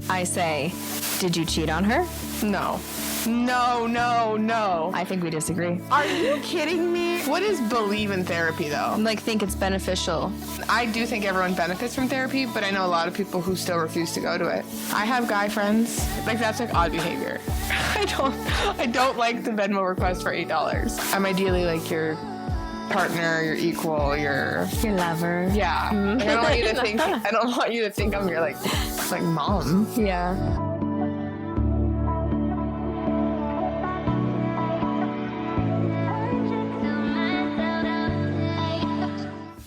I say, did you cheat on her? No. No. I think we disagree. Are you kidding me? What is believe in therapy, though? Like, think it's beneficial. I do think everyone benefits from therapy, but I know a lot of people who still refuse to go to it. I have guy friends. Like, that's like odd behavior. I don't like the Venmo request for $8. I'm ideally like your partner, your equal, your lover. Yeah. Like, I don't want you to think. I don't want you to think I'm your like mom. Yeah.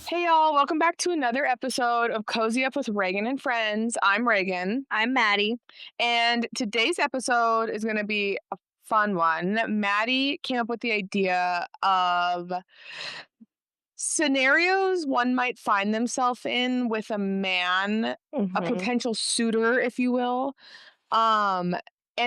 Hey y'all, welcome back to another episode of Cozy Up with Regan and Friends. I'm Regan. I'm Maddie. And today's episode is going to be a fun one. Maddie came up with the idea of scenarios one might find themselves in with a man, a potential suitor, if you will. And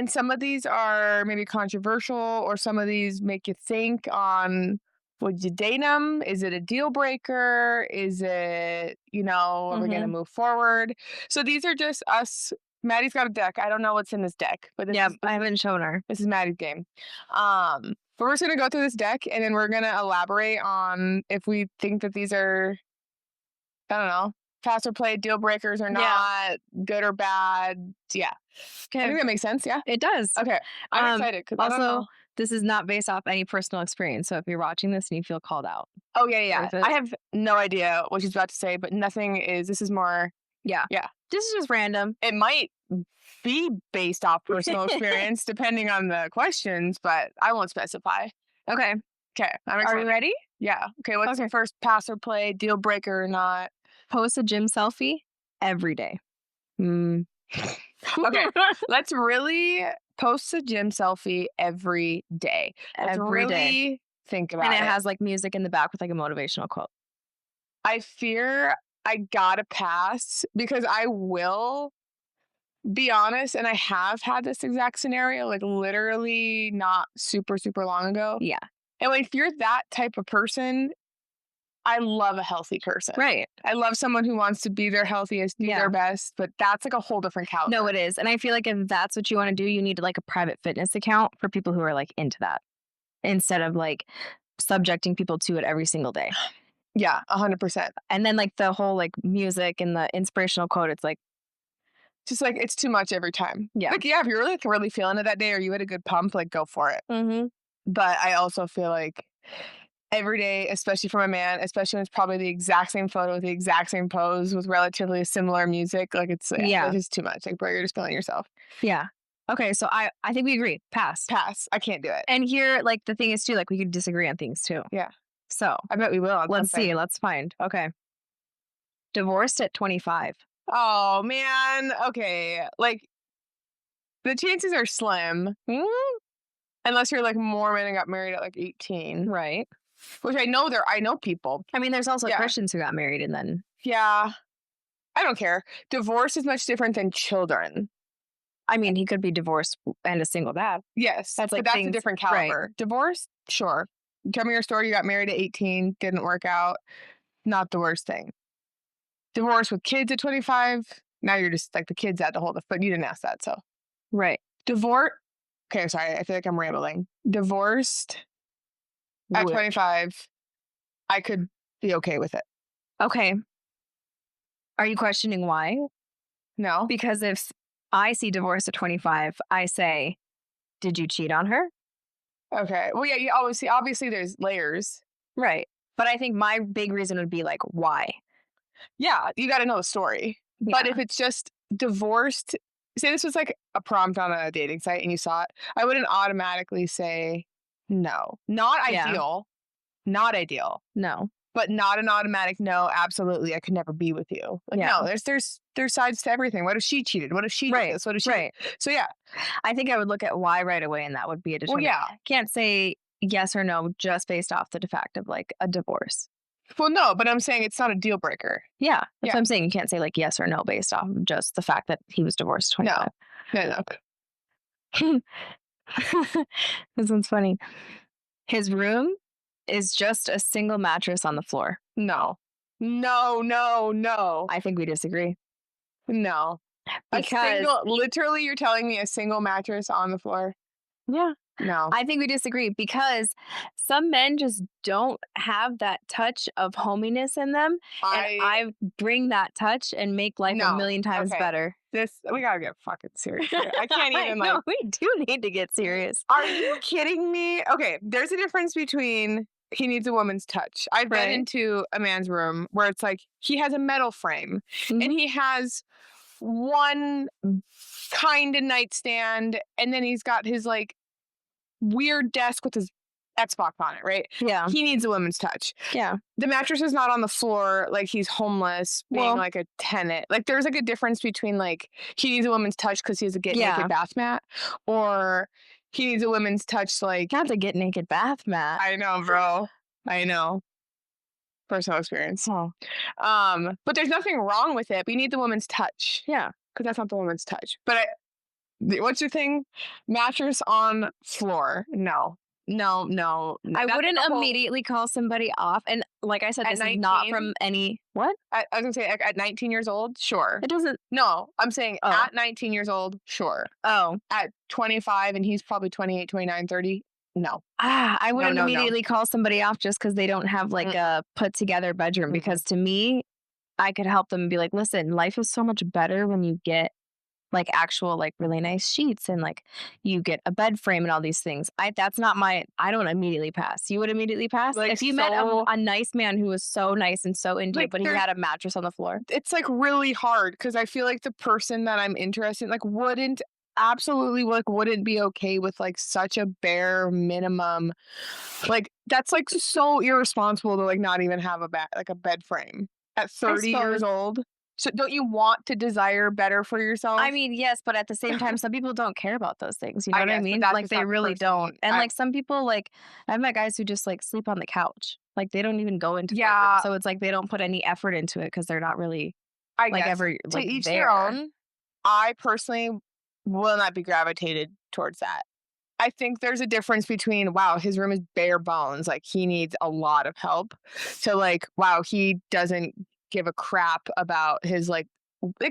some of these are maybe controversial, or some of these make you think on, would you date him? Is it a deal breaker? Is it, are we going to move forward? So these are just us. Maddie's got a deck. I don't know what's in this deck, but I haven't shown her. This is Maddie's game. But we're just going to go through this deck, and then we're going to elaborate on if we think that these are, I don't know, pass or play, deal breakers or not, good or bad. Yeah. Okay. I think that makes sense. Yeah. It does. Okay. I'm excited. Also, this is not based off any personal experience. So if you're watching this and you feel called out. Oh, yeah. I have no idea what she's about to say, but this is more. Yeah. This is just random. It might be based off personal experience depending on the questions, but I won't specify. Okay. I'm excited. Are we ready? Yeah. Okay. What's the first pass or play, deal breaker or not? Post a gym selfie every day. Okay. Let's really post a gym selfie every day. Every day. Think about it. And it has like music in the back with like a motivational quote. I fear I gotta pass because I will be honest, and I have had this exact scenario, like literally not super, super long ago. Yeah. And if you're that type of person, I love a healthy person. Right. I love someone who wants to be their healthiest, do their best, but that's like a whole different caliber. No, it is. And I feel like if that's what you want to do, you need like a private fitness account for people who are like into that instead of like subjecting people to it every single day. Yeah, 100%. And then like the whole like music and the inspirational quote, it's like, just like, it's too much every time. Yeah. Like, yeah, if you're really feeling it that day or you had a good pump, like go for it. But I also feel like every day, especially from a man, especially when it's probably the exact same photo, the exact same pose with relatively similar music, like it's just too much. Like, bro, you're just feeling yourself. Yeah. Okay, so I think we agree. Pass. I can't do it. And here, like the thing is too, like we could disagree on things too. Yeah. So I bet we will. Let's see. Let's find. Okay. Divorced at 25. Oh man. Okay. Like the chances are slim. Unless you're like Mormon and got married at like 18. Right. Which I know people. I mean, there's also Christians who got married and then. Yeah. I don't care. Divorce is much different than children. I mean, he could be divorced and a single dad. Yes. That's a different caliber. Right. Divorce, sure. Tell me your story. You got married at 18, didn't work out. Not the worst thing. Divorce with kids at 25. Now you're just like the kids had to hold it, but you didn't ask that, so. Right. Divorce. Okay, sorry. I feel like I'm rambling. Divorced at 25. I could be okay with it. Okay. Are you questioning why? No. Because if I see divorce at 25, I say, did you cheat on her? Okay. Well, yeah, you obviously there's layers. Right. But I think my big reason would be like, why? Yeah, you got to know the story. Yeah. But if it's just divorced, say this was like a prompt on a dating site and you saw it, I wouldn't automatically say no. Not ideal. Not ideal. No. But not an automatic no, absolutely, I could never be with you. Like, no, there's sides to everything. What if she cheated? What if she did this? What if she... Right. So, yeah. I think I would look at why right away, and that would be a determinant. Well, yeah. Can't say yes or no just based off the fact of, like, a divorce. Well, no, but I'm saying it's not a deal breaker. Yeah. That's what I'm saying. You can't say, like, yes or no based off of just the fact that he was divorced 25. No. This one's funny. His room is just a single mattress on the floor. No. I think we disagree. No. A because single literally, you're telling me a single mattress on the floor? yeah, No. I think we disagree because some men just don't have that touch of hominess in them, and I I bring that touch and make life a no. million times Okay. better. This we gotta get fucking serious here. I can't I even, know, like we do need to get serious. are you kidding me? Okay, there's a difference between he needs a woman's touch. I've been Right. into a man's room where it's like he has a metal frame and Mhm. he has one kind of nightstand and then he's got his like weird desk with his Xbox on it, right? Yeah. He needs a woman's touch. Yeah. The mattress is not on the floor like he's homeless being Well, like a tenant. Like there's like a difference between like he needs a woman's touch because he has a get naked yeah. bath mat or he needs a woman's touch like Not the get naked bath mat. I know, bro. I know. Personal experience. Oh, But there's nothing wrong with it. But you need the woman's touch yeah. because that's not the woman's touch. But what's your thing? Mattress on floor. No. No, no, no. I That's like wouldn't a whole immediately call somebody off, and like I said, at this is not 19. from any what? I was gonna say like, at 19 years old, sure. It doesn't No, I'm saying oh. at 19 years old, sure. Oh. At 25 and he's probably 28, 29, 30, no. I No, wouldn't no, no. immediately call somebody off just because they don't have, like, Mm-mm, a put together bedroom, mm-mm. because to me, I could help them and be like, "Listen, life is so much better when you get, like, actual, like, really nice sheets and, like, you get a bed frame and all these things." That's not my I don't immediately pass. You would immediately pass? Like If you met a so a nice man who was so nice and so into you, like but he there's had a mattress on the floor? it's like really hard because I feel like the person that I'm interested in like wouldn't absolutely like wouldn't be okay with like such a bare minimum. Like that's like so irresponsible to like not even have a bed like a bed frame at I 30 years suppose. old. So don't you want to desire better for I yourself? mean, yes, but at the same time, some people don't care about those things, you know I what I guess, but mean? that's Like, just they not the really don't, person and, I like, some people, like I've met guys who just, like, sleep on the couch, like, they don't even go into the bedroom, yeah, so it's like they don't put any effort into it because 'cause they're not really, I like, guess ever, to like, each their there. own. I personally will not be gravitated towards that. I think there's a difference between, wow, his room is bare bones, like he needs a lot of help, to like, wow, he doesn't give a crap about his like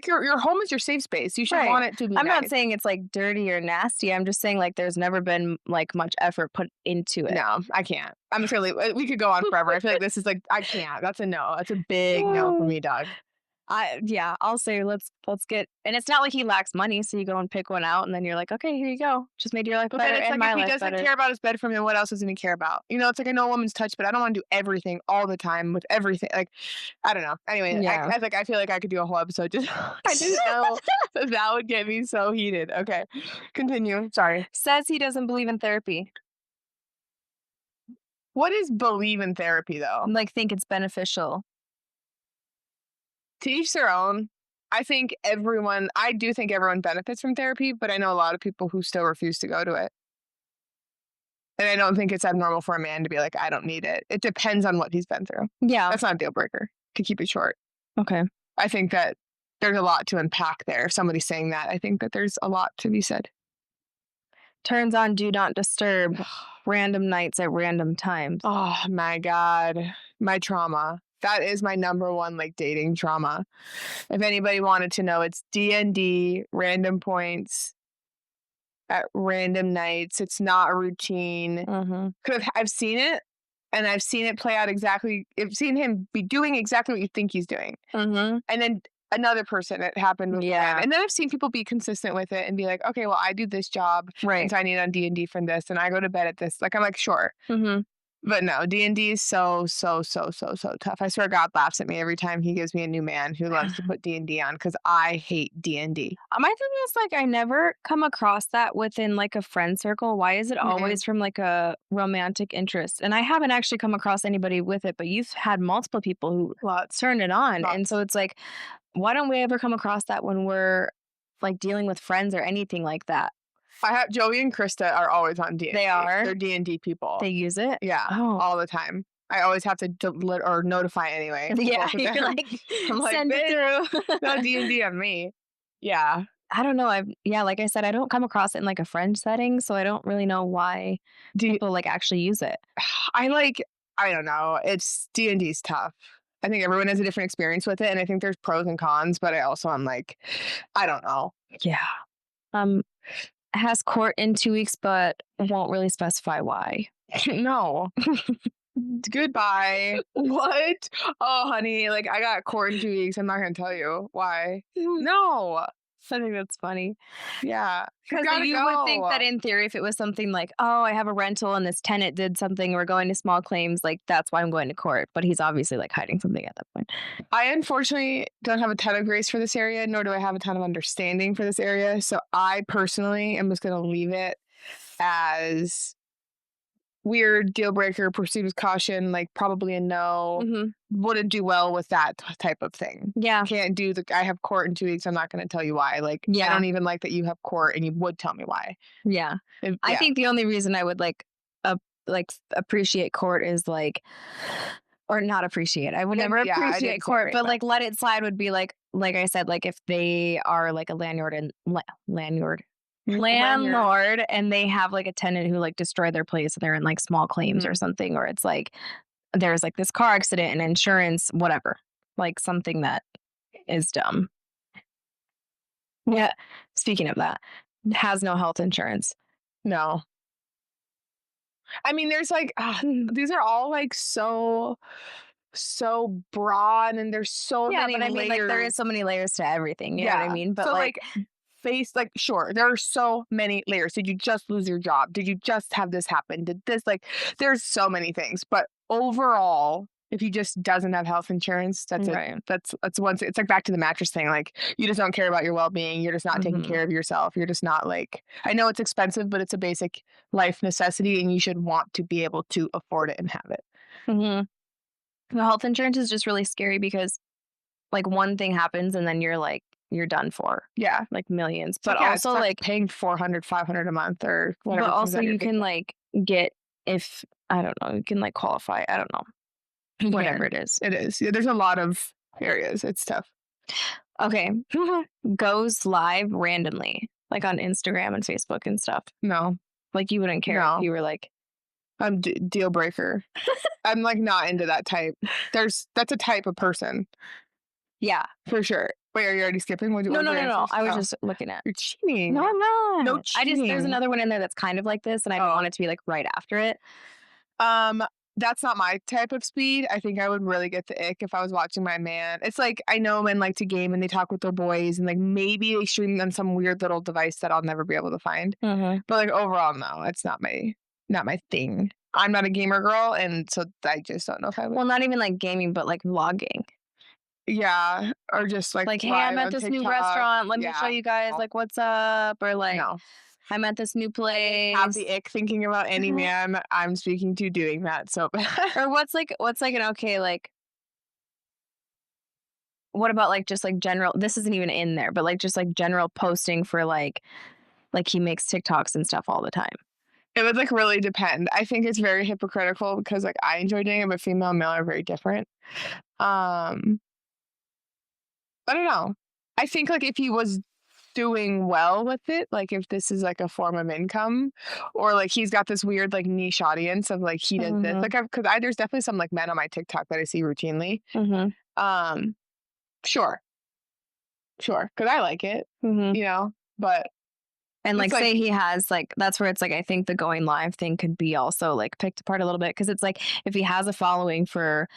your home is your safe space. You should Right. want it to be I'm not nice. saying it's, like, dirty or nasty, I'm just saying, like, there's never been, like, much effort put into it. No, I can't. I'm just gonna leave. We could go on forever. I feel like this is like I can't. That's a no. That's a big no for me, dog. Yeah, I'll say let's get, and it's not like he lacks money, so you go and pick one out, and then you're like, "Okay, here you go. Just made your life But then better it's and like if my he life doesn't better." care about his bed frame, then what else doesn't he care about? You know, it's like I know a woman's touch, but I don't want to do everything all the time with everything. Like, I don't know. Anyway, Yeah. I feel like I could do a whole episode. Just I didn't know that would get me so heated. Okay, continue. Sorry. Says he doesn't believe in therapy. What is believe in therapy though? Like, think it's beneficial. To each their own. I do think everyone benefits from therapy, but I know a lot of people who still refuse to go to it. And I don't think it's abnormal for a man to be like, I don't need it. It depends on what he's been through. Yeah. That's not a deal breaker, to keep it short. Okay. I think that there's a lot to unpack there. If somebody's saying that, I think that there's a lot to be said. Turns on do not disturb random nights at random times. Oh my God. My trauma. That is my number one like dating trauma. If anybody wanted to know, it's D&D, random points at random nights. It's not a routine. Mhm. Because I've seen it and I've seen it play out exactly. I've seen him be doing exactly what you think he's doing. Mhm. And then another person, it happened with them. Yeah. And then I've seen people be consistent with it and be like, okay, well, I do this job. And Right. so I need on D&D from this. And I go to bed at this. Like, I'm like, sure. Mhm. But no, D&D is so, so, so, so, so tough. I swear God laughs at me every time he gives me a new man who loves to put D&D on because I hate D&D. My thing is, like, I never come across that within, like, a friend circle. Why is it Mm-mm. always from, like, a romantic interest? And I haven't actually come across anybody with it, but you've had multiple people who Lots. turn it on. And Lots. so it's like, why don't we ever come across that when we're, like, dealing with friends or anything like that? I have Joey and Krista are always on D&D. They are? They're D&D people. They use it? Yeah, Oh. all the time. I always have to or notify anyway. Yeah, both of you're them. like, I'm like, send it through. no D&D on me. Yeah. I don't know. Yeah, like I said, I don't come across it in like a friend setting, so I don't really know why Do you, people like actually use it. I don't know. It's D&D's tough. I think everyone has a different experience with it, and I think there's pros and cons, but I also am like, I don't know. Yeah. Um, has court in 2 weeks, but won't really specify why. No. Goodbye. What? Oh, honey, like, I got court in 2 weeks. I'm not gonna tell you why. No. I think that's funny. Yeah. You Because gotta you would think go. that in theory, if it was something like, "Oh, I have a rental and this tenant did something, we're going to small claims," like, that's why I'm going to court, but he's obviously, like, hiding something at that point. I unfortunately don't have a ton of grace for this area, nor do I have a ton of understanding for this area. So I personally am just gonna leave it as weird, deal breaker, proceed with caution, like probably a no. Mhm. Wouldn't do well with that type of thing. Yeah. Can't do I have court in 2 weeks. I'm not going to tell you why. Like, I Yeah. don't even like that you have court and you would tell me why. Yeah. I Yeah. think the only reason I would, appreciate court is, or not appreciate. I would Yeah, never yeah, I appreciate didn't say it court, right, but, but let it slide would be like I said, like, if they are, like, a landlord and landlord lanyard. landlord, and they have, like, a tenant who, like, destroyed their place, and they're in, like, small claims or Mhm. something, or it's, like, there's, like, this car accident and insurance, whatever, like, something that is dumb. Yeah. Speaking of that, has no health insurance. No. I mean, there's like, these are all like so broad and there's so Yeah, many but I mean, like, there is layers. so many layers to everything, you know what I Yeah. mean? But, So like, like face like sure, there are so many layers. Did you just lose your job? Did you just have this happen? Did this like there's so many things. But overall, if he just doesn't have health insurance, that's it. right. That's one it's like back to the mattress thing. Like you just don't care about your well-being. You're just not taking Mhm. care of yourself. You're just not like I know it's expensive, but it's a basic life necessity and you should want to be able to afford it and have it. Mhm. The health insurance is just really scary because, like, one thing happens and then you're done for, Yeah. like, millions. It's like, But yeah, it's also, like like paying 400, 500 a month or but whatever comes also out of your you can, paycheck. like, get if I don't know, you can, like, qualify, I don't know, You whatever can. it is. It is. Yeah, there's a lot of areas. It's tough. Okay. Goes live randomly, like, on Instagram and Facebook and stuff. No. Like, you wouldn't care if No. you were like I'm deal breaker. I'm, like, not into that type. That's a type of person Yeah. for sure. Wait, are you already skipping? No, What was no, your no, no, answers? I was Oh, just looking at you're cheating. No, I'm No not. There's cheating. another one in there that's kind of like this, and I don't Oh. want it to be, like, right after it. Um, that's not my type of speed. I think I would really get the ick if I was watching my man. It's like I know men like to game and they talk with their boys and like maybe they stream on some weird little device that I'll never be able to find. Mhm. But like overall, no, it's not my thing. I'm not a gamer girl, and so I just don't know if I would. Well, not even, like, gaming, but, like, vlogging. Yeah, or just like Like, "Hey, I'm live at on this new TikTok. restaurant. Let me show Yeah, you guys, no, like, what's up," or, like, no. "I'm at this new Have place." the ick thinking about any man I'm speaking to doing that so bad. Or what's, like, an okay, like what about, like, just, like, general this isn't even in there, but, like, just, like, general posting for, like, he makes TikToks and stuff all the time. It would like really depend. I think it's very hypocritical because like I enjoy doing it, but female and male are very different. Um, I don't know. I think like if he was doing well with it, like if this is like a form of income, or like he's got this weird like niche audience of like he does this, Mhm. like because I there's definitely some like men on my TikTok that I see routinely. Mhm. Um, sure, sure, because I like it, Mhm. you know, but And, it's like, like say he has, like that's where it's, like, I think the going live thing could be also, like, picked apart a little bit because it's, like, if he has a following for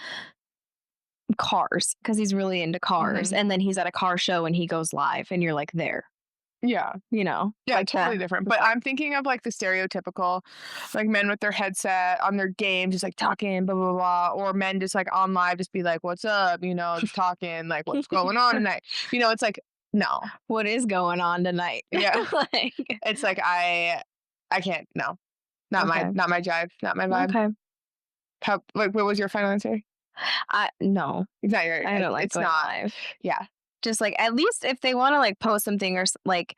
cars because he's really into cars, mhm. and then he's at a car show and he goes live and you're, like, there, Yeah. you know? Yeah, Like, totally different. the But fact I'm thinking of like the stereotypical, like men with their headset on their game, just like talking, blah, blah, blah. Or men just like on live, just be like, what's up? You know, just talking, like, what's going on tonight? You know, it's like, no. what is going on tonight? Yeah. Like It's like I can't, no. okay. Not my jive, not my vibe. Okay. How like what was your final answer? I no, It's not your I don't like it's going not. live. Yeah. Just, like, at least if they wanna, like, post something or like,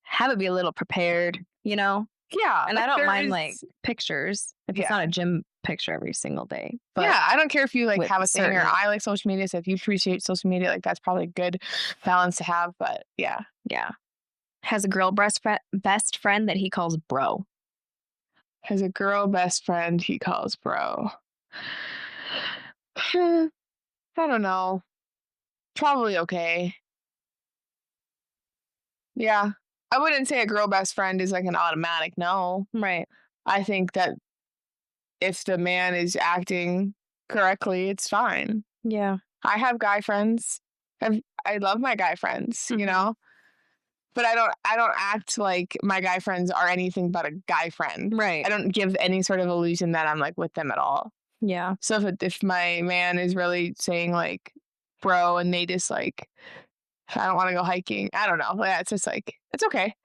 have it be a little prepared, you know? Yeah. And I Like don't there mind, is like, pictures if it's yeah. not a gym picture every single day, but Yeah, I don't care if you like with have a thing or certain I like social media. So if you appreciate social media, like that's probably a good balance to have. But yeah. yeah. Has a girl best friend that he calls bro. Has a girl best friend he calls bro. I don't know. Probably okay. Yeah. I wouldn't say a girl best friend is like an automatic no. Right. I think that if the man is acting correctly, it's fine. Yeah. I have guy friends. I love my guy friends, you Mhm. know? But I don't act like my guy friends are anything but a guy friend. Right. I don't give any sort of illusion that I'm like with them at all. Yeah. So if my man is really saying like bro and they just like I don't want to go hiking. I don't know. Yeah, it's just like it's okay.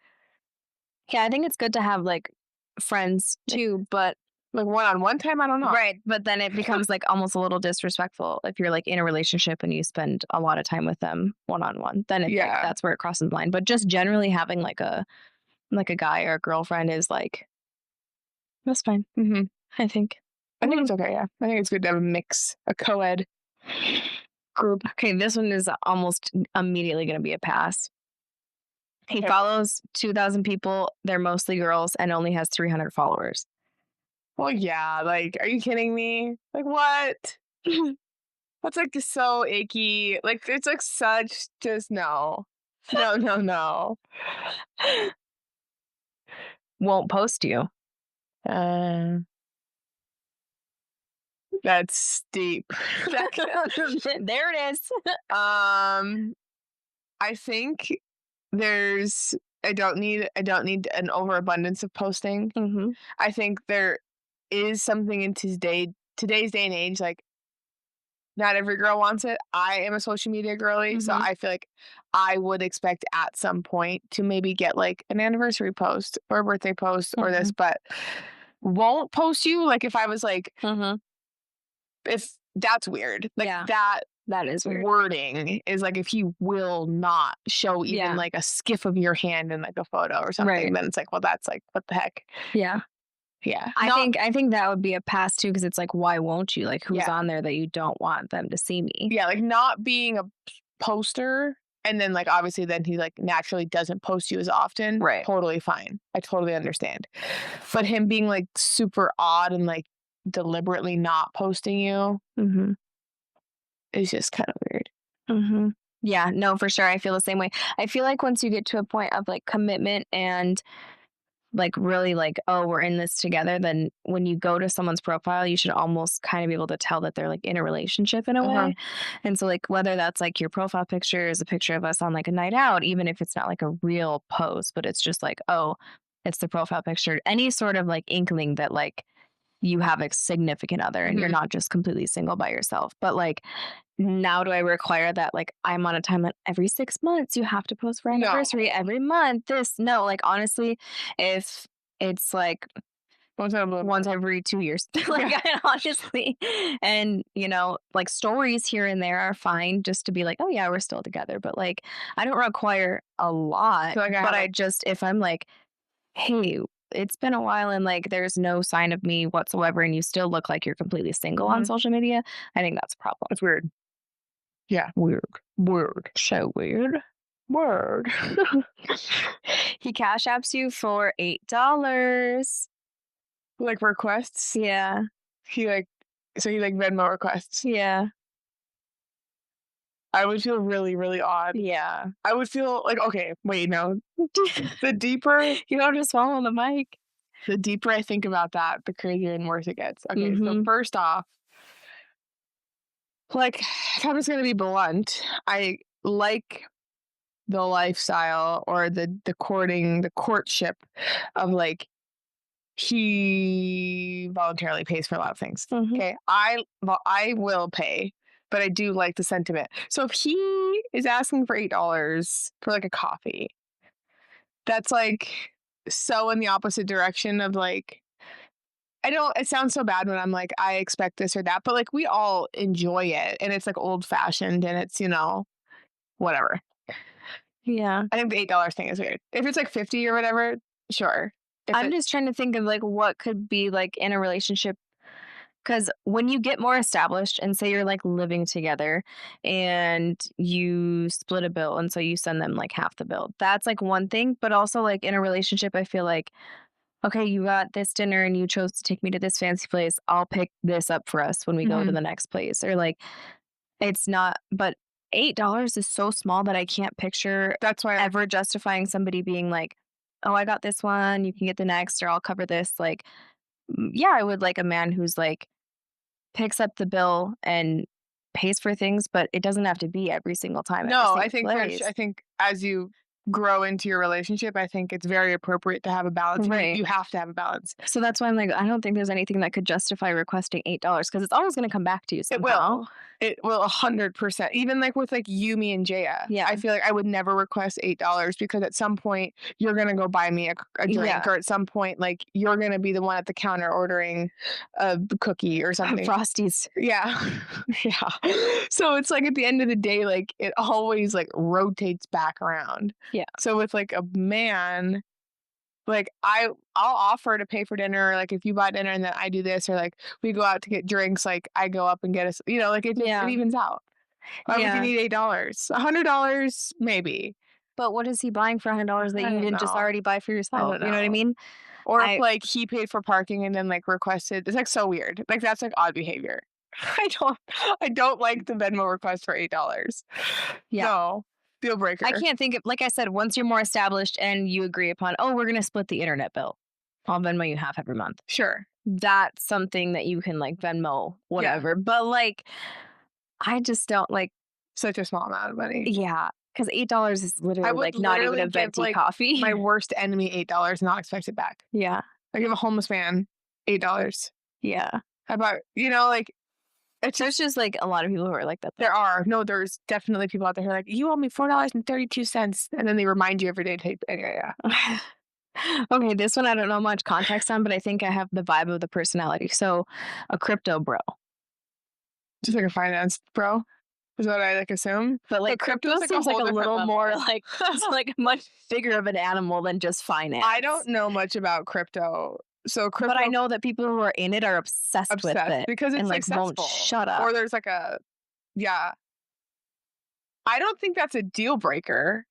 Yeah, I think it's good to have, like, friends Like too, but like one-on-one time, I don't know. right, but then it becomes, like, almost a little disrespectful if you're, like, in a relationship and you spend a lot of time with them one-on-one, then it's, like, Yeah. that's where it crosses the line, but just generally having, like, a guy or a girlfriend is, like that's fine, Mhm. I think. I think Mm. it's okay, yeah. I think it's good to have a mix, a co-ed group. Okay, this one is almost immediately gonna be a pass. He Okay. follows 2,000 people, they're mostly girls, and only has 300 followers. Well, yeah, like, are you kidding me? Like, what? That's, like, just so icky. Like, it's, like, such just no. No, no, no. Won't post you. Uh, that's deep. There it is. Um, I think there's I don't need an overabundance of posting. Mhm, I think there is something in today's day and age, like, not every girl wants it. I am a social media girly, so mhm, I feel like I would expect at some point to maybe get, like, an anniversary post or a birthday post or this, mhm, but won't post you, like, if I was like mhm. if that's weird. Like, Yeah, that that is weird. wording is, like, if he will not show even, Yeah, like, a skiff of your hand in, like, a photo or something, right. then it's like, well, that's, like, what the heck? Yeah. Yeah. I Not think I think that would be a pass too, because it's like, why won't you? Like, who's yeah. on there that you don't want them to see me? Yeah, like, not being a poster and then, like, obviously then he, like, naturally doesn't post you as often, Right. totally fine. I totally understand. But him being, like, super odd and, like, deliberately not posting you Mhm, is just kinda weird. mhm. Yeah, no, for sure, I feel the same way. I feel like once you get to a point of, like, commitment and like really like, oh, we're in this together, then when you go to someone's profile, you should almost kind of be able to tell that they're like in a relationship in a Uh-huh. way. And so like whether that's like your profile picture is a picture of us on like a night out, even if it's not like a real post, but it's just like, oh, it's the profile picture, any sort of like inkling that like you have a significant other and you're Mhm. not just completely single by yourself. But like now do I require that like I'm on a timeline every 6 months, you have to post for No. anniversary every month, this no, like honestly, if it's like Once in a blue once moon. every 2 years, like Yeah. I honestly and, like stories here and there are fine just to be like, "Oh yeah, we're still together," but like I don't require a lot, Feel like I but have I a just if I'm like, "Hey, it's been a while and like there's no sign of me whatsoever and you still look like you're completely single on mhm. social media," I think that's a problem. That's weird. Yeah. Weird. Word. So weird. Word. He cash apps you for $8. Like, requests? Yeah. He, like so he, like, Venmo requests. Yeah. I would feel really, really odd. Yeah. I would feel like, okay, wait, no. The deeper You don't just swallow the mic. the deeper I think about that, the crazier and worse it gets. Okay, so Mhm. first off, like, if I'm just gonna be blunt, I like the lifestyle or the courtship of, like, he voluntarily pays for a lot of things. Mhm. Okay, I will pay, but I do like the sentiment. So if he is asking for $8 for, like, a coffee, that's, like, so in the opposite direction of, like I don't it sounds so bad when I'm like, "I expect this or that," but, like, we all enjoy it, and it's, like, old-fashioned, and it's, whatever. Yeah. I think the $8 thing is weird. If it's, like, 50 or whatever, sure. If I'm it just trying to think of like what could be like in a relationship because when you get more established and say you're like living together and you split a bill and so you send them like half the bill, that's like one thing. But also, like in a relationship, I feel like, okay, you got this dinner and you chose to take me to this fancy place. I'll pick this up for us when we go to Mhm. the next place. Or like, It's not, but $8 is so small that I can't picture That's why ever justifying somebody being like, "Oh, I got this one, you can get the next, or I'll cover this." Like, yeah, I would like a man who's like picks up the bill and pays for things, but it doesn't have to be every single time, every No, single place. I think as you grow into your relationship, I think it's very appropriate to have a balance. Right. You have to have a balance. So that's why I'm like, I don't think there's anything that could justify requesting $8 because it's always going to come back to you It somehow. will. It will 100%. Even like with like you, me, and Jaya. Yeah. I feel like I would never request $8 because at some point you're gonna go buy me a drink, Yeah. or at some point like you're gonna be the one at the counter ordering a cookie or something. Frosties. Yeah. Yeah. So it's like at the end of the day, like it always like rotates back around. Yeah. So with like a man, like I'll offer to pay for dinner, like if you buy dinner and then I do this, or like we go out to get drinks, like I go up and get us, like it Yeah. evens out. Why would you Yeah. need $8? $100 maybe. But what is he buying for $100 that I you don't didn't just know. already buy for I yourself? don't You know what I know. mean? Or if I like he paid for parking and then like requested, it's like so weird. Like that's like odd behavior. I don't I don't like the Venmo request for $8. yeah. No. Deal I breaker. can't think of, like I said, once you're more established and you agree upon, oh, we're gonna split the internet bill. I'll Venmo you half every month. Sure. That's something that you can like Venmo, whatever. But like I just don't like, Such a small amount of money. yeah, because $8 is I literally would like not even literally a give venti like coffee. my worst enemy $8, not expect it back. yeah. I give a homeless man $8. Yeah. How about like it's There's just just like a lot of people who are like that though. there are no there's definitely people out there who are like, you owe me $4.32, and then they remind you every day to yeah. Okay, this one I don't know much context on, but I think I have the vibe of the personality. So, a crypto bro. Just like a finance bro. Is what I like assume. But like crypto Crypto's like a seems like whole a different little level. more like it's like much bigger of an animal than just finance. I don't know much about crypto. So But I crypto know that people who are in it are obsessed with obsessed it because and it's like won't successful. shut up. Or there's like yeah. I don't think that's a deal breaker.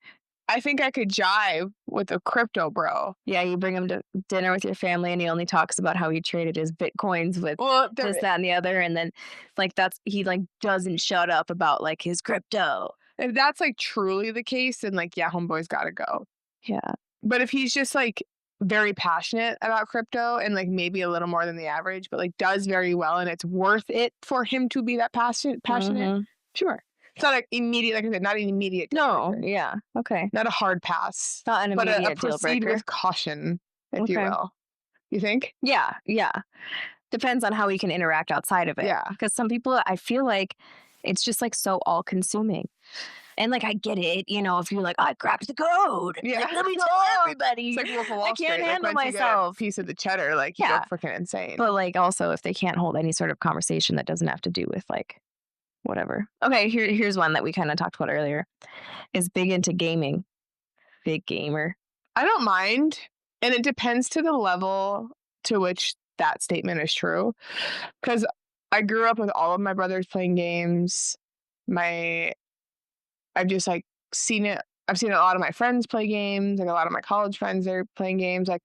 I think I could jive with a crypto bro. Yeah, you bring him to dinner with your family and he only talks about how he traded his bitcoins with Well, this, that, and the other. And then like that's he like doesn't shut up about like his crypto. if that's like truly the case, then like yeah, homeboy's gotta go. Yeah. But if he's just like very passionate about crypto and like maybe a little more than the average, but like does very well and it's worth it for him to be that passionate, Mhm. sure. It's not like immediate, like I said, not an immediate deal No. breaker. Yeah. Okay. Not a hard pass, Not an but a immediate deal proceed breaker. with caution, if you Okay. will. You think? Yeah. Yeah. Depends on how we can interact outside of it. Yeah. Because some people, I feel like it's just like so all consuming. And like, I get it, if you're like, I cracked the code. Yeah. Like, let me tell everybody. It's like Wolf of Wall I can't Street. Like, handle once you get a myself. piece of the cheddar, like you Yeah. go freaking insane. But like, also, if they can't hold any sort of conversation that doesn't have to do with like whatever. Okay, here's one that we kind of talked about earlier. Is big into gaming. Big gamer. I don't mind. And it depends to the level to which that statement is true. Because I grew up with all of my brothers playing games. I've just like seen it. I've seen a lot of my friends play games. Like a lot of my college friends, they're playing games. Like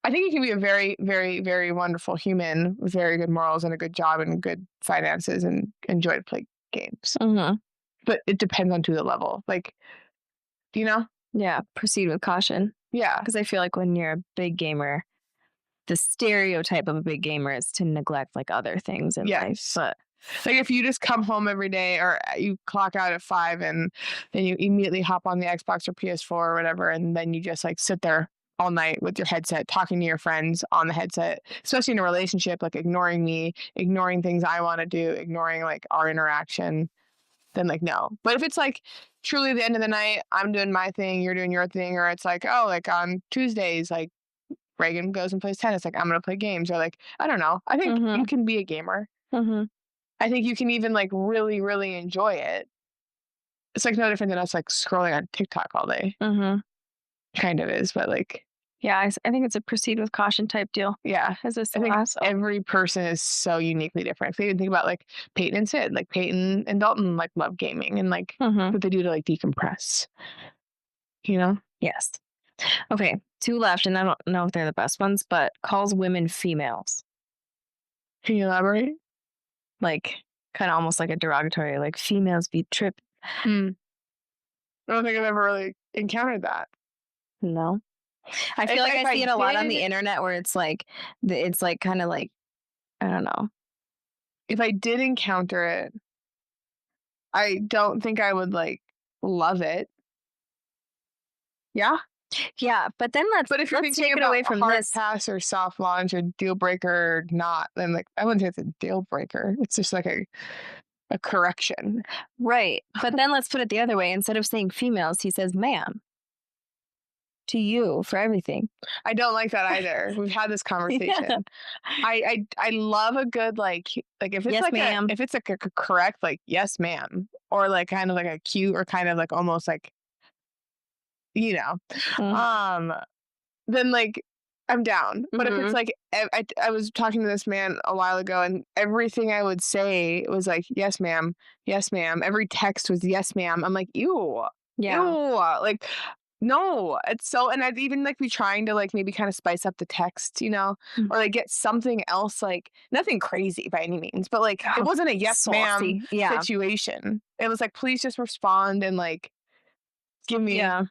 I think you can be a very, very, very wonderful human with very good morals and a good job and good finances and enjoy to play games. Mm-hmm. But it depends on to the level. Like, Yeah, proceed with caution. Yeah. Because I feel like when you're a big gamer, the stereotype of a big gamer is to neglect like other things in life. But like if you just come home every day or you clock out at 5 and then you immediately hop on the Xbox or PS4 or whatever, and then you just like sit there all night with your headset, talking to your friends on the headset, especially in a relationship, like ignoring me, ignoring things I want to do, ignoring like our interaction, then like no. But if it's like truly the end of the night, I'm doing my thing, you're doing your thing, or it's like, oh, like on Tuesdays, like Reagan goes and plays tennis, like I'm gonna play games, or like I don't know. I think you can be a gamer. Mm-hmm. I think you can even like really, really enjoy it. It's like no different than us like scrolling on TikTok all day. Mm-hmm. Kind of is, but like yeah, I think it's a proceed with caution type deal. Yeah, As this I think last, every person is so uniquely different. If you even think about like Peyton and Sid, like Peyton and Dalton like love gaming and like what they do to like decompress. Yes. Okay, 2 left, and I don't know if they're the best ones, but calls women females. Can you elaborate? Like kind of almost like a derogatory, like females be trip. Mm. I don't think I've ever really encountered that. No, I feel like If I I see it a lot on the did internet where it's like kind of like I don't know. if I did encounter it, I don't think I would, like, love it. Yeah? Yeah, but then let's But if you're let's thinking take it about away a from hard this. pass or soft launch or deal breaker or not, then, like, I wouldn't say it's a deal breaker. It's just like a correction. Right. But then let's put it the other way. Instead of saying females, he says ma'am to you for everything. I don't like that either. We've had this Yeah. conversation. I love a good, like, if it's Yes, like a ma'am. if it's like a c correct, like, "Yes, ma'am," or, like, kind of like a cute or kind of, like, almost like, you know, Mm. um, then, like, I'm down. But if it's Mhm. like I was talking to this man a while ago, and everything I would say was like, "Yes, ma'am. Yes, ma'am." Every text was, "Yes, ma'am." I'm like, "Ew. Ew." Yeah. Like, no. It's so and I'd even, like, be trying to, like, maybe kinda spice up the text, Mm. or, like, get something else, like nothing crazy by any means, but, like, it Oh, wasn't a "yes, ma'am" saucy. Yeah. situation. It was like, "Please just respond and, like, give me." Yeah.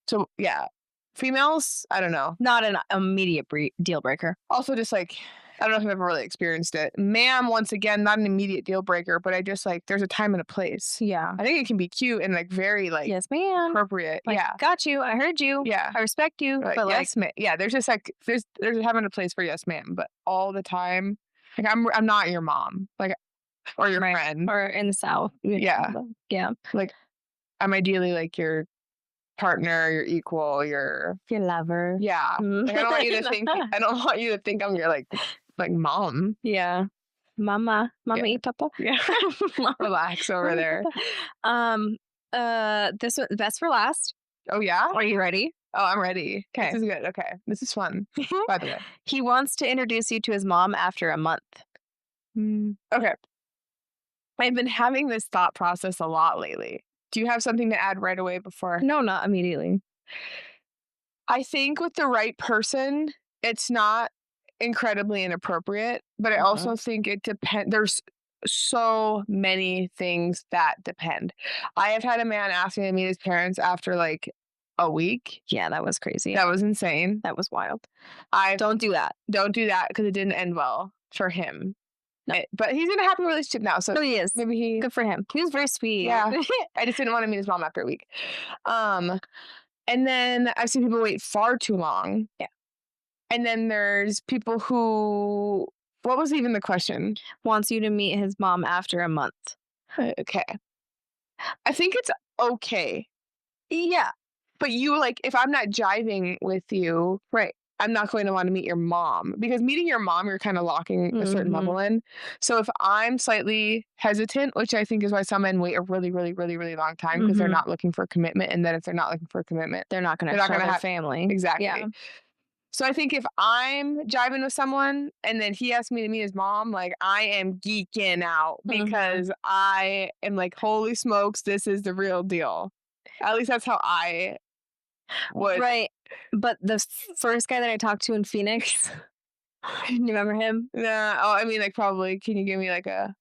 So, yeah. Females, I don't know. Not an immediate deal breaker. Also, just like, I don't know if I've ever really experienced it. Ma'am, once again, not an immediate deal breaker, but I just like there's a time and a place. Yeah. I think it can be cute and like very like Yes, ma'am. appropriate. Like, Yeah. got you. I heard you. Yeah. I respect you. Like, But like, yes, ma'am. Yeah, there's just like there's a time and a place for yes, ma'am, but all the time, like I'm not your mom, like or your right. friend. Or in the South. Yeah. Yeah. Like I'm ideally like your partner, your equal, your Your lover. yeah. Mm. Like I don't want you to think I'm your like mom. Yeah. Mama. Yeah. Mama y papa. Yeah. Relax over Mama y there. papa. Um, this one, best for last. Oh, yeah? Are you ready? Oh, I'm ready. This Okay. is good. Okay. This is fun, by the way. He wants to introduce you to his mom after a month. Okay. I've been having this thought process a lot lately. Do you have something to add right away before? No, not immediately. I think with the right person, it's not incredibly inappropriate, but I Mhm. also think it depends. There's so many things that depend. I have had a man ask me to meet his parents after like a week. Yeah, that was crazy. That was insane. That was wild. I Don't do that. don't do that because it didn't end well for him. No. But he's in a happy relationship now, so No, he is. maybe he Good for him. He was very sweet. yeah. I just didn't wanna meet his mom after a week. Um, and then I've seen people wait far too long. Yeah. And then there's people who what was even the question? Wants you to meet his mom after a month. Okay. I think it's okay, Yeah. but you like, if I'm not jiving with you, Right. I'm not going to wanna meet your mom, because meeting your mom, you're kinda locking a certain Mhm. level in. So if I'm slightly hesitant, which I think is why some men wait a really, really, really, really long time because 'cause they're Mhm. not looking for commitment, and then if they're not looking for commitment, They're not gonna they're not show gonna their have family. exactly. Yeah. So I think if I'm jiving with someone and then he asks me to meet his mom, like, I am geeking out Mhm. because I am like, "Holy smokes, this is the real deal." At least that's how I would. Right. But the first guy that I talked to in Phoenix, you remember him? Nah, oh, I mean, like, probably can you give me like a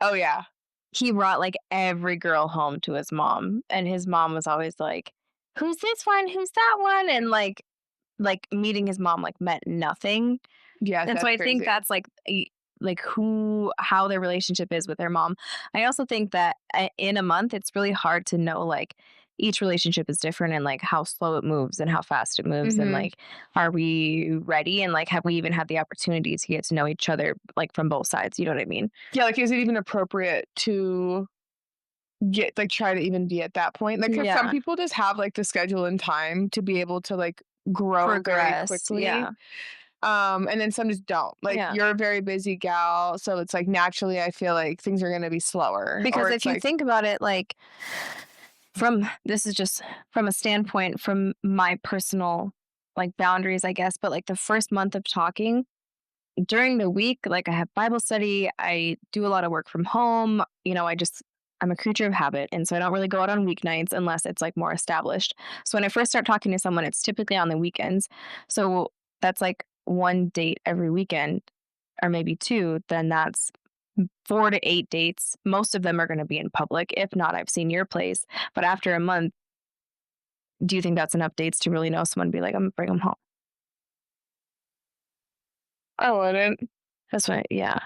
oh, yeah. He brought like every girl home to his mom, and his mom was always like, "Who's this one? Who's that one?" And like meeting his mom like meant nothing. Yes, And so that's I think crazy. that's like how their relationship is with their mom. I also think that in a month it's really hard to know like each relationship is different and like how slow it moves and how fast it moves and Mhm. like are we ready and like have we even had the opportunity to get to know each other like from both sides, you know what I mean? Yeah, like, is it even appropriate to get like, try to even be at that point? Like, 'cause some Yeah. people just have, like, the schedule and time to be able to, like, grow very Progress. quickly. Yeah. And then some just don't. Like, Yeah. you're a very busy gal, so it's like naturally I feel like things are gonna be slower, Because or if it's you like think about it, like from this is just from a standpoint from my personal like boundaries, I guess, but like the first month of talking during the week, like I have Bible study, I do a lot of work from home. I'm a creature of habit. And so I don't really go out on weeknights unless it's like more established. So when I first start talking to someone, it's typically on the weekends. So that's like one date every weekend or maybe two, then that's 4 to 8 dates. Most of them are gonna be in public. If not, I've seen your place. But after a month, do you think that's enough dates to really know someone and be like, "I'm gonna bring them home?" I wouldn't, That's what yeah.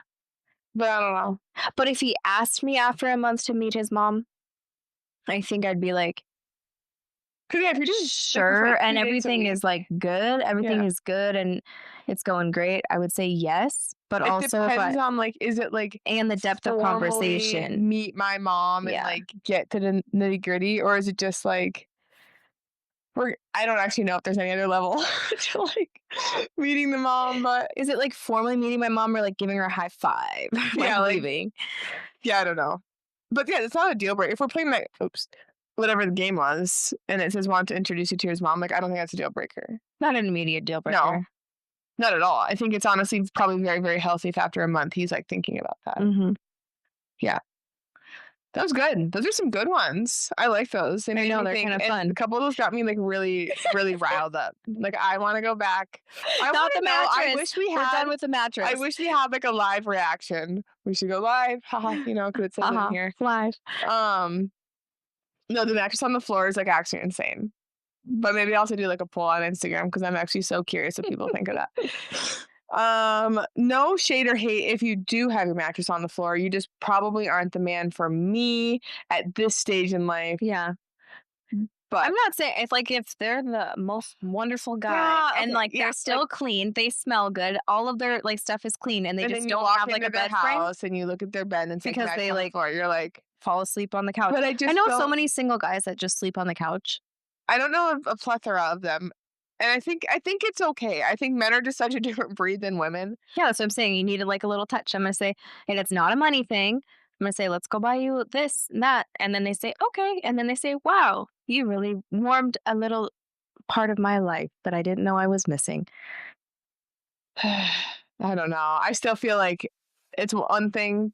but I don't know. But if he asked me after a month to meet his mom, I think I'd be like, 'Cause yeah, if you're just like with "Sure," like and 2 dates a everything week, is, like, good, everything yeah. is good and it's going great, I would say yes, but It also if I depends on like, is it like and the depth of formally conversation. meet my mom and Yeah. like get to the nitty gritty, or is it just like I don't actually know if there's any other level to like meeting the mom, but Is it, like, formally meeting my mom or, like, giving her a high five, like, yeah, like leaving? yeah, I don't know. But yeah, it's not a deal breaker. If we're playing like oops, whatever the game was, and it says want to introduce you to his mom, like I don't think that's a deal breaker. Not an immediate deal No, breaker. not at all. I think it's honestly probably very, very healthy if after a month he's like thinking about that. Mhm. Yeah. That was good. Those are some good ones. I like those. They I made know, me they're think, kind of and a fun. couple of those got me like really, really riled up. Like I want to go back. I want Not the to know. mattress. We're done with the I mattress. wish we had like a live reaction. We should go live, haha. Because it says it in Uh-huh. here. Live. Um, no, the mattress on the floor is like actually insane. But maybe I'll also do like a poll on Instagram because I'm actually so curious what people think of that. No shade or hate if you do have your mattress on the floor. You just probably aren't the man for me at this stage in life. Yeah. I'm But not saying it's like if they're the most wonderful guy yeah, and okay, like yeah, they're like still clean, they smell good, all of their like stuff is clean and they and then just you don't walk have like into a their bed frame house and you look at their bed and it's like because mattress they on the like floor. You're like, fall asleep on the couch. but I I just know so don't. many single guys that just sleep on the couch. I don't know a plethora of them, and I think it's okay. I think men are just such a different breed than women. Yeah, that's what I'm saying. You needed like a little touch. I'm gonna say, and it's not a money thing. I'm gonna say, let's go buy you this and that. And then they say, okay. And then they say, wow, you really warmed a little part of my life that I didn't know I was missing. I don't know. I still feel like it's one thing.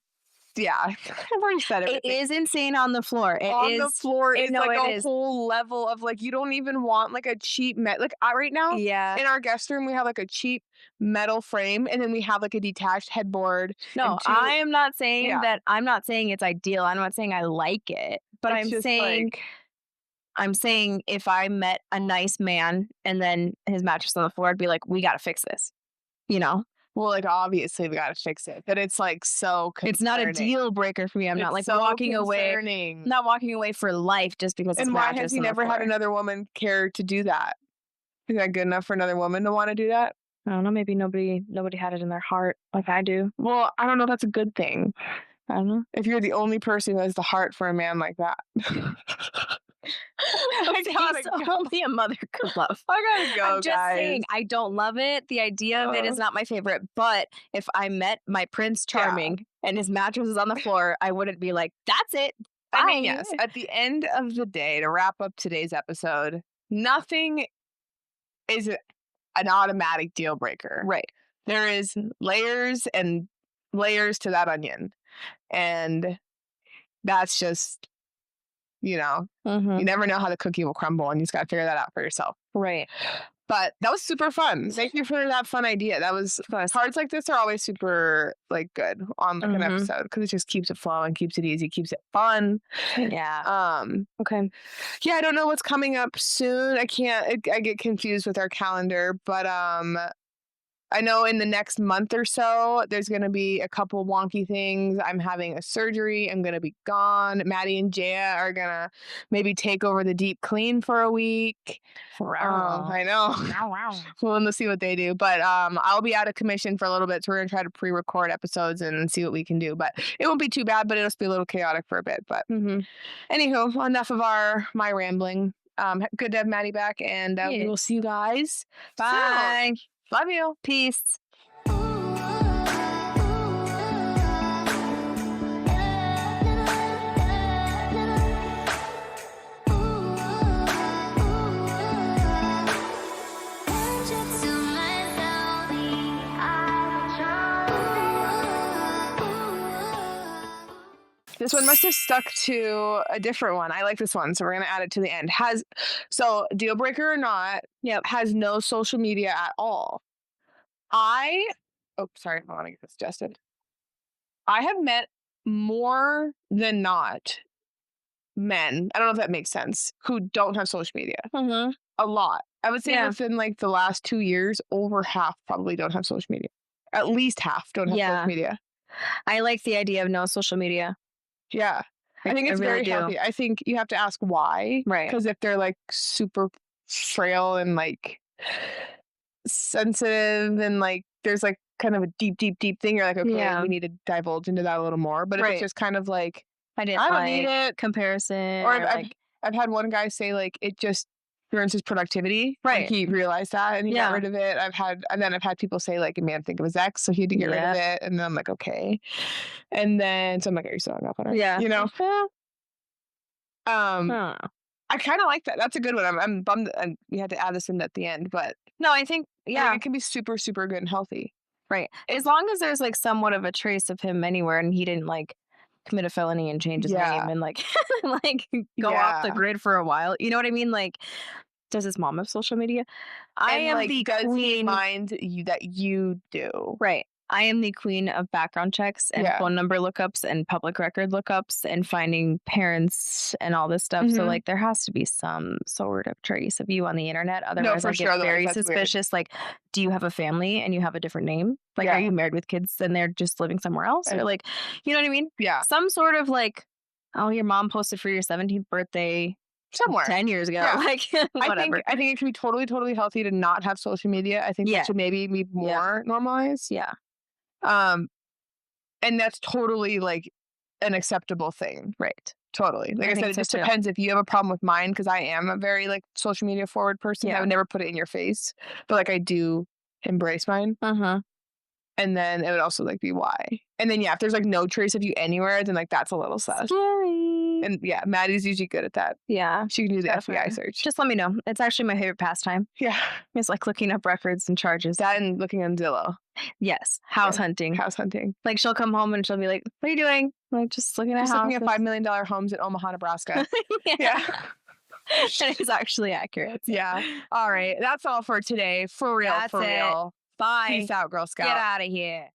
Yeah, I've already said It everything. is insane on the floor. It On the is. floor It, is no, like it a is. whole level of like you don't even want like a cheap like right now Yeah. in our guest room we have like a cheap metal frame and then we have like a detached headboard No, and I two am not saying yeah that. I'm not saying it's ideal. I'm not saying I like it, but it's just like I'm saying if I met a nice man and then his mattress on the floor, I'd be like, we got to fix this. You know, well like obviously we got to fix it but it's like so it's not a concerning. deal breaker for me. I'm not It's like so walking away, concerning. not walking away for life just because it's And why has mattress he on the never had floor. another woman care to do that? Is that good enough for another woman to want to do that? I don't know. Maybe nobody had it in their heart like I do. Well, I don't know if that's a good thing. I don't know. If you're the only person who has the heart for a man like that. I gotta Face go. only a mother could love. I gotta go, I'm just guys. saying, I don't love it. The idea of it is not my favorite. But if I met my Prince Yeah. Charming and his mattress is on the floor, I wouldn't be like, that's it. I mean, Bye. yes, at the end of the day, to wrap up today's episode, nothing is an automatic deal breaker. Right. There is layers and layers to that onion. And that's just, you Mm-hmm. never know how the cookie will crumble and you just got to figure that out for yourself. Right. But that was super fun. Thank you for that fun idea. That was cards like this are always super like good on like an episode because it just keeps it flowing, keeps it easy, keeps it fun. Yeah. Okay. Yeah, I don't know what's coming up soon. I get confused with our calendar, but I know in the next month or so, there's going to be a couple wonky things. I'm having a surgery. I'm going to be gone. Maddie and Jaya are going to maybe take over the deep clean for a week. I know. Well, let's see what they do. But I'll be out of commission for a little bit. So we're going to try to pre-record episodes and see what we can do. But it won't be too bad, but it'll just be a little chaotic for a bit. But anywho, enough of my rambling. Good to have Maddie back. And we will see you guys. Bye. Soon. Love you. Peace. This one must have stuck to a different one. I like this one, so we're gonna add it to the end. Deal breaker or not, has no social media at all. Sorry, I want to get this adjusted. I have met more than not men, I don't know if that makes sense, who don't have social media. Mhm. A lot. I would say Yeah. within, like, the last 2 years, over half probably don't have social media. At least half don't have social Yeah. media. I like the idea of no social media. Yeah. I think I it's really very do. healthy. I think you have to ask why, Right. because if they're, like, super frail and, like, sensitive and, like, there's, like, kind of a deep, deep, deep thing, you're like, "Okay, Yeah. we need to divulge into that a little more." But if it's Right. just kind of like, I didn't "I don't need like it," comparison or or like I've had one guy say, like, it just ruins his productivity, like, right. he realized that and he got Yeah. rid of it. I've had people say, like, it made him think of his ex, so he had to get rid of Yeah. it, and then I'm like, "Okay." And then so I'm like, "Are you still hung up on her?" Yeah. You know? Yeah. Um, Huh. I kinda like that. That's a good one. I'm bummed and we had to add this in at the end, but No, I think I think yeah. it can be super, super good and healthy. Right. As long as there's, like, somewhat of a trace of him anywhere and he didn't, like, commit a felony and change his name Yeah. and, like like, go off the Yeah. grid for a while, you know what I mean? Like, does his mom have social media? I And, am like, the does he queen mind you that you do? right. I am the queen of background checks and Yeah. phone number lookups and public record lookups and finding parents and all this stuff, so, Mhm. like, there has to be some sort of trace of you on the internet, No, otherwise for I sure, get otherwise very that's weird. suspicious, like, do you have a family and you have a different name? Like, are Yeah. you married with kids and they're just living somewhere else? I Or, like, you know what I mean? yeah. Some sort of, like, "Oh, your mom posted for your 17th birthday Somewhere. 10 years ago," Yeah. like, whatever. I think it can be totally, totally healthy to not have social media. I think that Yeah. should maybe be Yep. more normalized. Yeah. Um, and that's totally, like, an acceptable thing. Right. Totally. Like I I think said, it so just too. depends if you have a problem with mine, because I am a very, like, social media forward person. I Yeah. would never put it in your face, but, like, I do embrace mine. Uh-huh. And then it would also, like, be why. And then, yeah, if there's, like, no trace of you anywhere, then, like, that's a little sus. Scary. And, yeah, Maddie's usually good at that. Yeah, She can do the FBI definitely. search. Just let me know. It's actually my favorite pastime. Yeah. It's like looking up records and charges. That and looking on Zillow. Yes, house Yeah. hunting. House hunting. Like she'll come home and she'll be like, "What are you doing?" I'm like, just looking at Just looking at houses. $5 million homes in Omaha, Nebraska. Yeah. Yeah. And it's actually accurate. So. Yeah. All right. That's all for today. For real. That's For it. real. Bye. Peace out, Girl Get Scout. out of here.